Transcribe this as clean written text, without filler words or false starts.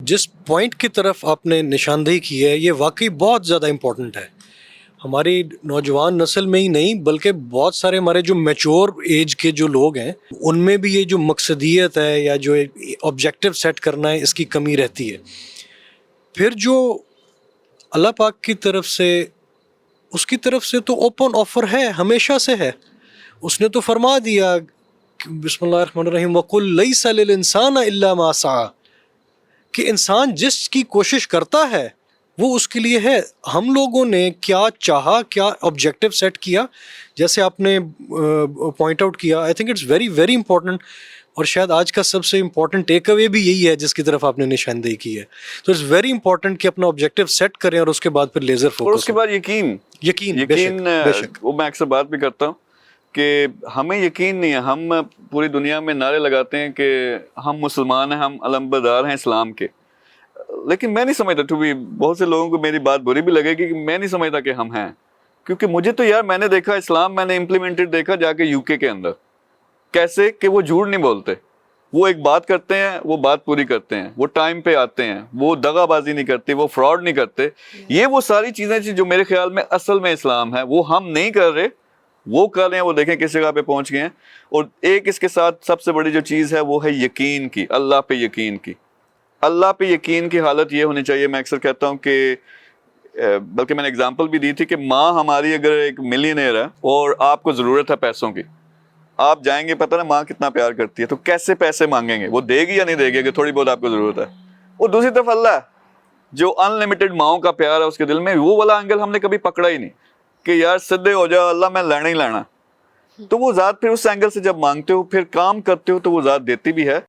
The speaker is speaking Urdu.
جس پوائنٹ کی طرف آپ نے نشاندہی کی ہے یہ واقعی بہت زیادہ امپورٹنٹ ہے. ہماری نوجوان نسل میں ہی نہیں بلکہ بہت سارے ہمارے جو میچور ایج کے جو لوگ ہیں ان میں بھی یہ جو مقصدیت ہے یا جو آبجیکٹیو سیٹ کرنا ہے اس کی کمی رہتی ہے. پھر جو اللہ پاک کی طرف سے اس کی طرف سے تو اوپن آفر ہے, ہمیشہ سے ہے. اس نے تو فرما دیا بسم اللہ الرحمن الرحیم وَقُلْ لَيْسَ لِلْإِنسَانَ إِلَّا مَا سَعَى, کہ انسان جس کی کوشش کرتا ہے وہ اس کے لیے ہے. ہم لوگوں نے کیا چاہا, کیا آبجیکٹیو سیٹ کیا, جیسے آپ نے پوائنٹ آؤٹ کیا, I think it's very very important. اور شاید آج کا سب سے امپورٹنٹ ٹیک اوے بھی یہی ہے جس کی طرف آپ نے نشاندہی کی ہے. تو اٹس ویری امپورٹنٹ کہ اپنا آبجیکٹیو سیٹ کریں اور اس کے بعد پھر لیزر فوکس. اور اس کے بعد یقین بے شک. وہ میں اکثر بات بھی کرتا ہوں کہ ہمیں یقین نہیں ہے. ہم پوری دنیا میں نعرے لگاتے ہیں کہ ہم مسلمان ہیں, ہم علمبردار ہیں اسلام کے, لیکن میں نہیں سمجھتا. تو بھی بہت سے لوگوں کو میری بات بری بھی لگے گی کہ میں نہیں سمجھتا کہ ہم ہیں, کیونکہ مجھے تو یار میں نے دیکھا اسلام میں نے امپلیمنٹڈ دیکھا جا کے UK کے اندر کیسے کہ وہ جھوٹ نہیں بولتے, وہ ایک بات کرتے ہیں وہ بات پوری کرتے ہیں, وہ ٹائم پہ آتے ہیں, وہ دغا بازی نہیں کرتے, وہ فراڈ نہیں کرتے. یہ وہ ساری چیزیں جو میرے خیال میں اصل میں اسلام ہے وہ ہم نہیں کر رہے, وہ کر رہے ہیں. وہ دیکھیں کس جگہ پہ پہنچ گئے ہیں. اور ایک اس کے ساتھ سب سے بڑی جو چیز ہے وہ ہے یقین کی, اللہ پہ یقین کی. اللہ پہ یقین کی حالت یہ ہونی چاہیے. میں اکثر کہتا ہوں کہ بلکہ میں نے اگزامپل بھی دی تھی کہ ماں ہماری اگر ایک ملینئر ہے اور آپ کو ضرورت ہے پیسوں کی, آپ جائیں گے, پتہ نا ماں کتنا پیار کرتی ہے, تو کیسے پیسے مانگیں گے, وہ دے گی یا نہیں دے گی اگر تھوڑی بہت آپ کو ضرورت ہے. اور دوسری طرف اللہ ہے جو ان لمیٹڈ ماؤں کا پیار ہے اس کے دل میں, وہ والا اینگل ہم نے کبھی پکڑا ہی نہیں کہ یار سدھے ہو جاؤ اللہ میں لینا ہی لینا. تو وہ ذات پھر اس اینگل سے جب مانگتے ہو پھر کام کرتے ہو تو وہ ذات دیتی بھی ہے.